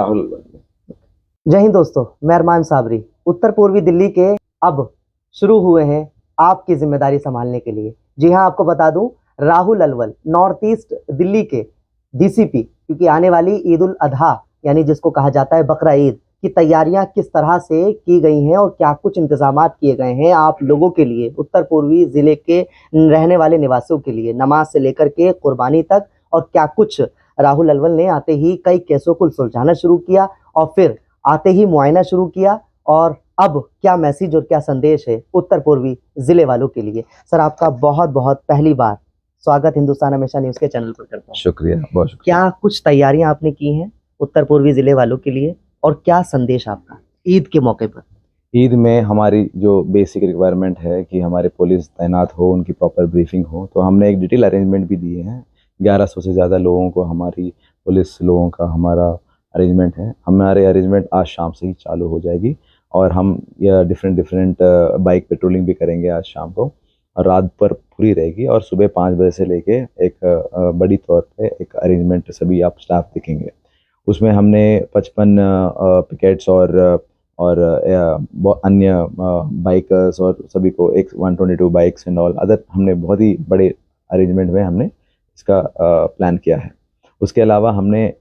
राहुल। जय हिंद दोस्तों, मैं अरमान साबरी। उत्तर पूर्वी दिल्ली के अब शुरू हुए हैं आपकी जिम्मेदारी संभालने के लिए। जी हाँ, आपको बता दूं, राहुल अलवल नॉर्थ ईस्ट दिल्ली के डीसीपी, क्योंकि आने वाली ईद उल अजहा यानी जिसको कहा जाता है बकरा ईद की तैयारियां किस तरह से की गई हैं और क्या कुछ इंतजामात किए गए हैं आप लोगों के लिए, उत्तर पूर्वी जिले के रहने वाले निवासियों के लिए, नमाज से लेकर के कुर्बानी तक, और क्या कुछ राहुल अलवल ने आते ही कई केसों को सुलझाना शुरू किया और फिर आते ही मुआयना शुरू किया, और अब क्या मैसेज और क्या संदेश है उत्तर पूर्वी जिले वालों के लिए। सर, आपका बहुत बहुत पहली बार स्वागत हिंदुस्तान हमेशा न्यूज़ के चैनल पर करता हूँ। शुक्रिया, बहुत शुक्रिया। क्या कुछ तैयारियां आपने की हैं उत्तर पूर्वी जिले वालों के लिए और क्या संदेश आपका ईद के मौके पर? ईद में हमारी जो बेसिक रिक्वायरमेंट है कि हमारे पुलिस तैनात हो, उनकी प्रॉपर ब्रीफिंग हो, तो हमने एक डिटेल अरेंजमेंट भी दिए हैं। 1100 से ज़्यादा लोगों को हमारी पुलिस लोगों का हमारा अरेंजमेंट है। हमारे अरेंजमेंट आज शाम से ही चालू हो जाएगी और हम यह डिफरेंट बाइक पेट्रोलिंग भी करेंगे आज शाम को, और रात पर पूरी रहेगी, और सुबह 5 बजे से लेके एक बड़ी तौर पे एक अरेंजमेंट सभी आप स्टाफ दिखेंगे। उसमें हमने 55 पिकेट्स और अन्य बाइकर्स और सभी को एक 122 बाइक्स एंड ऑल अदर, हमने बहुत ही बड़े अरेंजमेंट में हमने इसका प्लान किया है। उसके अलावा हमने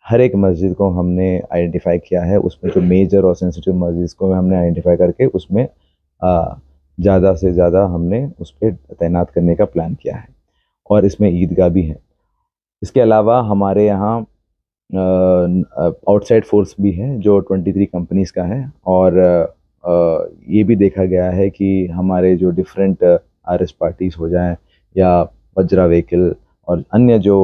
हर एक मस्जिद को हमने आइडेंटिफाई किया है। उसमें जो मेजर और सेंसिटिव मस्जिद को हमने आइडेंटिफाई करके उसमें ज़्यादा से ज़्यादा हमने उस पर तैनात करने का प्लान किया है, और इसमें ईदगाह भी है। इसके अलावा हमारे यहाँ आउटसाइड फोर्स भी है जो 23 कंपनीज का है, और ये भी देखा गया है कि हमारे जो डिफरेंट आरएस पार्टीज हो जाएं या वज्रा व्हीकल और अन्य जो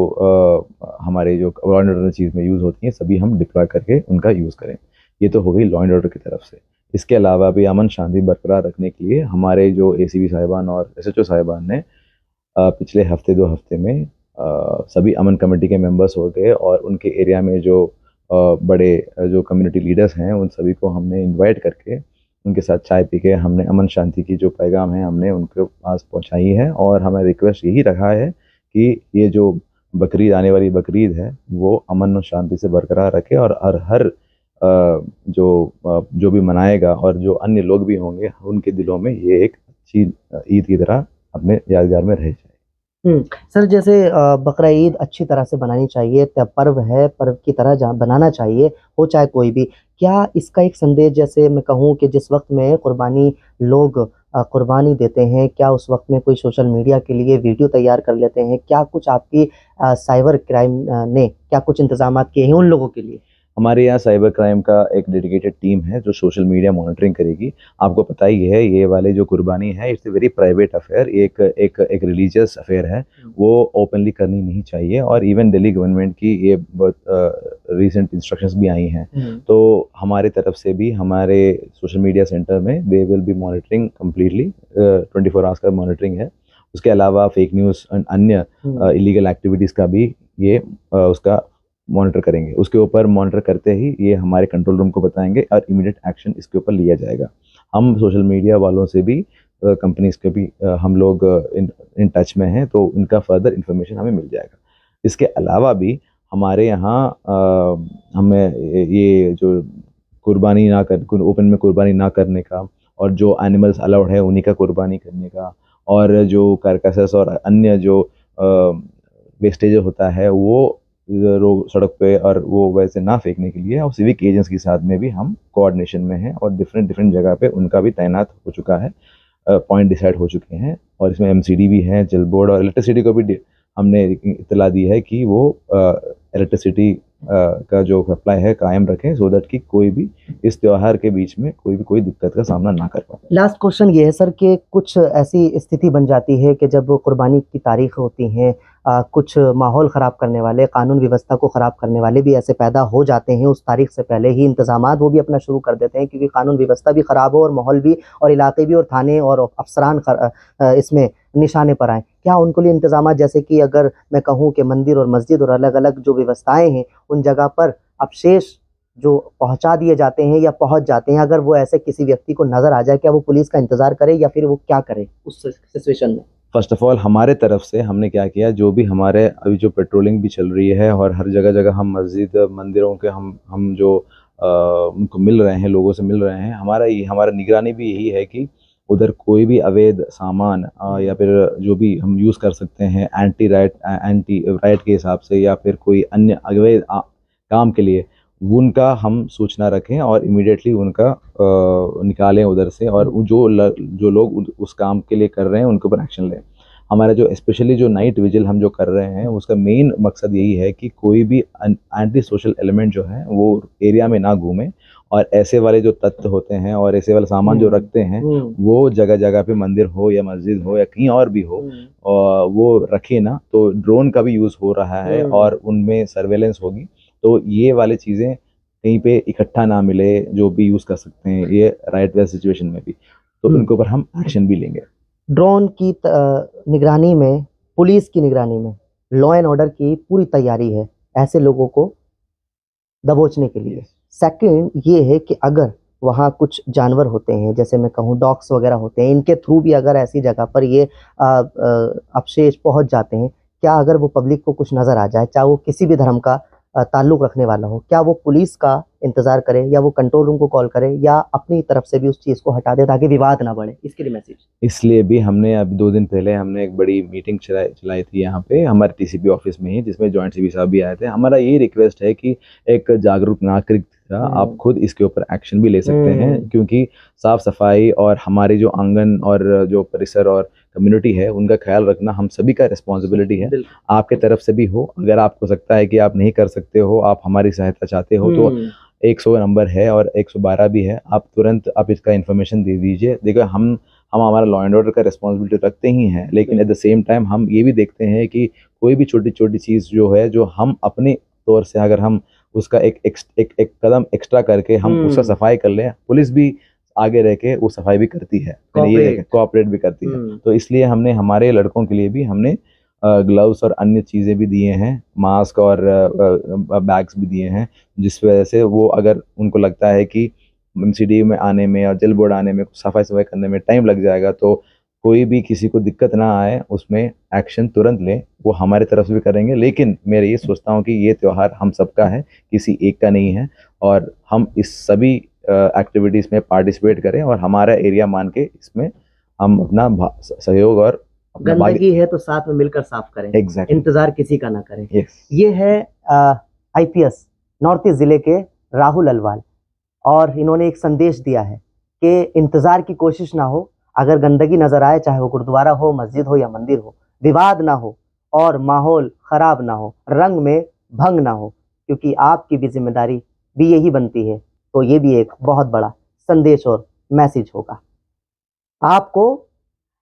हमारे जो लॉ एंड ऑर्डर चीज़ में यूज़ होती हैं, सभी हम डिप्लॉय करके उनका यूज़ करें। ये तो हो गई लॉ एंड ऑर्डर की तरफ से। इसके अलावा भी अमन शांति बरकरार रखने के लिए हमारे जो एसीपी साहिबान और एसएचओ साहिबान ने पिछले हफ्ते 2 हफ्ते में सभी अमन कमेटी के मेंबर्स हो गए, और उनके एरिया में जो बड़े जो कम्युनिटी लीडर्स हैं उन सभी को हमने इनवाइट करके उनके साथ चाय पी के हमने अमन शांति की जो पैगाम है हमने उनके पास पहुंचाई है। और हमें रिक्वेस्ट यही रखा है कि ये जो बकरीद आने वाली बकरीद है वो अमन और शांति से बरकरार रखे, और हर जो भी मनाएगा और जो अन्य लोग भी होंगे उनके दिलों में ये एक अच्छी ईद की तरह अपने यादगार में रह जाए। सर, जैसे बकरा ईद अच्छी तरह से बनानी चाहिए, पर्व है, पर्व की तरह बनाना चाहिए, हो चाहे कोई भी। क्या इसका एक संदेश, जैसे मैं कहूँ कि जिस वक्त में कुर्बानी लोग कुर्बानी देते हैं, क्या उस वक्त में कोई सोशल मीडिया के लिए वीडियो तैयार कर लेते हैं? क्या कुछ आपकी साइबर क्राइम ने क्या कुछ इंतजामात किए हैं उन लोगों के लिए? हमारे यहाँ साइबर क्राइम का एक डेडिकेटेड टीम है जो सोशल मीडिया मॉनिटरिंग करेगी। आपको पता ही है ये वाले जो कुर्बानी है it's a very private affair, एक रिलीजियस अफेयर है, वो ओपनली करनी नहीं चाहिए। और इवन दिल्ली गवर्नमेंट की ये बहुत रिसेंट इंस्ट्रक्शंस भी आई हैं, तो हमारे तरफ से भी हमारे सोशल मीडिया सेंटर में they will be monitoring completely, 24 hours का मॉनिटरिंग है। उसके अलावा फेक न्यूज़ और अन्य इलीगल एक्टिविटीज़ का भी ये उसका मॉनिटर करेंगे। उसके ऊपर मॉनिटर करते ही ये हमारे कंट्रोल रूम को बताएंगे और इमीडिएट एक्शन इसके ऊपर लिया जाएगा। हम सोशल मीडिया वालों से भी कंपनीज के भी हम लोग इन टच में हैं, तो उनका फर्दर इंफॉर्मेशन हमें मिल जाएगा। इसके अलावा भी हमारे यहाँ हमें ये जो कुर्बानी ना कर ओपन में कुर्बानी ना करने का, और जो एनिमल्स अलाउड है उन्हीं का कुर्बानी करने का, और जो कार्कसेस और अन्य जो वेस्टेज होता है वो रोड सड़क पे और वो वैसे ना फेंकने के लिए, और सिविक एजेंट्स के साथ में भी हम कोऑर्डिनेशन में हैं, और डिफरेंट जगह पे उनका भी तैनात हो चुका है, पॉइंट डिसाइड हो चुके हैं। और इसमें एमसीडी भी है, जल बोर्ड और इलेक्ट्रिसिटी को भी हमने इतला दी है कि वो इलेक्ट्रिसिटी का जो सप्लाई है कायम रखें, सो दैट कि कोई भी इस त्योहार के बीच में कोई दिक्कत का सामना ना कर पाए। लास्ट क्वेश्चन ये है सर कि कुछ ऐसी स्थिति बन जाती है कि जब कुर्बानी की तारीख होती है, कुछ माहौल ख़राब करने वाले, कानून व्यवस्था को ख़राब करने वाले भी ऐसे पैदा हो जाते हैं। उस तारीख से पहले ही इंतज़ामात वो भी अपना शुरू कर देते हैं, क्योंकि कानून व्यवस्था भी ख़राब हो और माहौल भी, और इलाके भी, और थाने और अफसरान इसमें निशाने पर आएँ। क्या उनके लिए इंतज़ामात, जैसे कि अगर मैं कहूँ कि मंदिर और मस्जिद और अलग-अलग जो व्यवस्थाएँ हैं उन जगह पर अवशेष जो पहुँचा दिए जाते हैं या पहुँच जाते हैं, अगर वो ऐसे किसी व्यक्ति को नज़र आ जाए, क्या वो पुलिस का इंतज़ार करे या फिर वो क्या करे उस सिचुएशन में? फर्स्ट ऑफ ऑल हमारे तरफ से हमने क्या किया, जो भी हमारे अभी जो पेट्रोलिंग भी चल रही है और हर जगह जगह हम मस्जिद मंदिरों के हम जो उनको मिल रहे हैं, लोगों से मिल रहे हैं, हमारा निगरानी भी यही है कि उधर कोई भी अवैध सामान या फिर जो भी हम यूज़ कर सकते हैं एंटी राइट के हिसाब से या फिर कोई अन्य अवैध काम के लिए, उनका हम सूचना रखें और इमीडिएटली उनका निकालें उधर से, और जो लोग उस काम के लिए कर रहे हैं उनके ऊपर एक्शन लें। हमारा जो स्पेशली जो नाइट विजिल हम जो कर रहे हैं उसका मेन मकसद यही है कि कोई भी एंटी सोशल एलिमेंट जो है वो एरिया में ना घूमे, और ऐसे वाले जो तत्व होते हैं और ऐसे वाले सामान जो रखते हैं वो जगह जगह पे मंदिर हो या मस्जिद हो या कहीं और भी हो, और वो रखे ना। तो ड्रोन का भी यूज़ हो रहा है और उनमें सर्वेलेंस होगी, तो ये वाली चीज़ें कहीं पे इकट्ठा ना मिले, जो भी यूज़ कर सकते हैं ये राइट वे सिचुएशन में भी, तो इनके ऊपर हम एक्शन भी लेंगे। ड्रोन की निगरानी में, पुलिस की निगरानी में लॉ एंड ऑर्डर की पूरी तैयारी है ऐसे लोगों को दबोचने के लिए। सेकंड ये है कि अगर वहाँ कुछ जानवर होते हैं, जैसे मैं कहूँ डॉग्स वगैरह होते हैं, इनके थ्रू भी अगर ऐसी जगह पर ये अवशेष पहुँच जाते हैं, क्या अगर वो पब्लिक को कुछ नज़र आ जाए, चाहे वो किसी भी धर्म का ताल्लुक़ रखने वाला हो, क्या वो पुलिस का इंतज़ार करे या वो कंट्रोल रूम को कॉल करे या अपनी तरफ से भी उस चीज़ को हटा दे ताकि विवाद ना बढ़े? इसके लिए मैसेज। इसलिए भी हमने अभी 2 दिन पहले हमने एक बड़ी मीटिंग चलाई थी यहाँ पे हमारे टीसीपी ऑफिस में ही, जिसमें जॉइंट सीपी साहब भी आए थे। हमारा ये रिक्वेस्ट है कि एक जागरूक नागरिक आप खुद इसके ऊपर एक्शन भी ले सकते हैं, क्योंकि साफ सफाई और हमारे जो आंगन और जो परिसर और कम्युनिटी है उनका ख्याल रखना हम सभी का रिस्पॉन्सिबिलिटी है। आपके तरफ से भी हो, अगर आपको लगता है कि आप नहीं कर सकते हो, आप हमारी सहायता चाहते हो, तो 100 नंबर है और 112 भी है, आप तुरंत आप इसका इन्फॉर्मेशन दे दीजिए। देखो हम हमारा लॉ एंड ऑर्डर का रिस्पॉन्सिबिलिटी रखते ही हैं, लेकिन एट द सेम टाइम हम ये भी देखते हैं कि कोई भी छोटी छोटी चीज़ जो है, जो हम अपने तौर से अगर हम उसका एक कदम एक्स्ट्रा करके हम उसका सफाई कर लें, पुलिस भी आगे रह के वो सफाई भी करती है, कोऑपरेट भी करती है। तो इसलिए हमने हमारे लड़कों के लिए भी हमने ग्लव्स और अन्य चीज़ें भी दिए हैं, मास्क और बैग्स भी दिए हैं, जिस वजह से वो अगर उनको लगता है कि एमसीडी में आने में और जल बोर्ड आने में, सफाई करने में टाइम लग जाएगा, तो कोई भी किसी को दिक्कत ना आए, उसमें एक्शन तुरंत लें, वो हमारे तरफ से भी करेंगे। लेकिन मैं ये सोचता हूँ कि ये त्यौहार हम सबका है, किसी एक का नहीं है, और हम इस सभी एक्टिविटीज़ में पार्टिसिपेट करें और हमारा एरिया मान के इसमें हम अपना सहयोग और गंदगी है तो साथ में मिलकर साफ करें। एग्जैक्टली। इंतजार किसी का ना करें। yes. ये है आईपीएस नॉर्थ ईस्ट जिले के राहुल अलवाल, और इन्होंने एक संदेश दिया है कि इंतजार की कोशिश ना हो, अगर गंदगी नजर आए, चाहे वो गुरुद्वारा हो, मस्जिद हो या मंदिर हो, विवाद ना हो और माहौल खराब ना हो, रंग में भंग ना हो, क्योंकि आपकी भी जिम्मेदारी भी यही बनती है। तो ये भी एक बहुत बड़ा संदेश और मैसेज होगा। आपको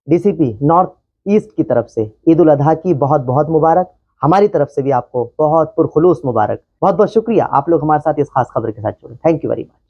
डीसीपी नॉर्थ ईस्ट की तरफ से ईद उल अजहा की बहुत बहुत मुबारक। हमारी तरफ से भी आपको बहुत पुरखुलूस मुबारक। बहुत बहुत शुक्रिया आप लोग हमारे साथ इस खास खबर के साथ जुड़े। Thank you very much.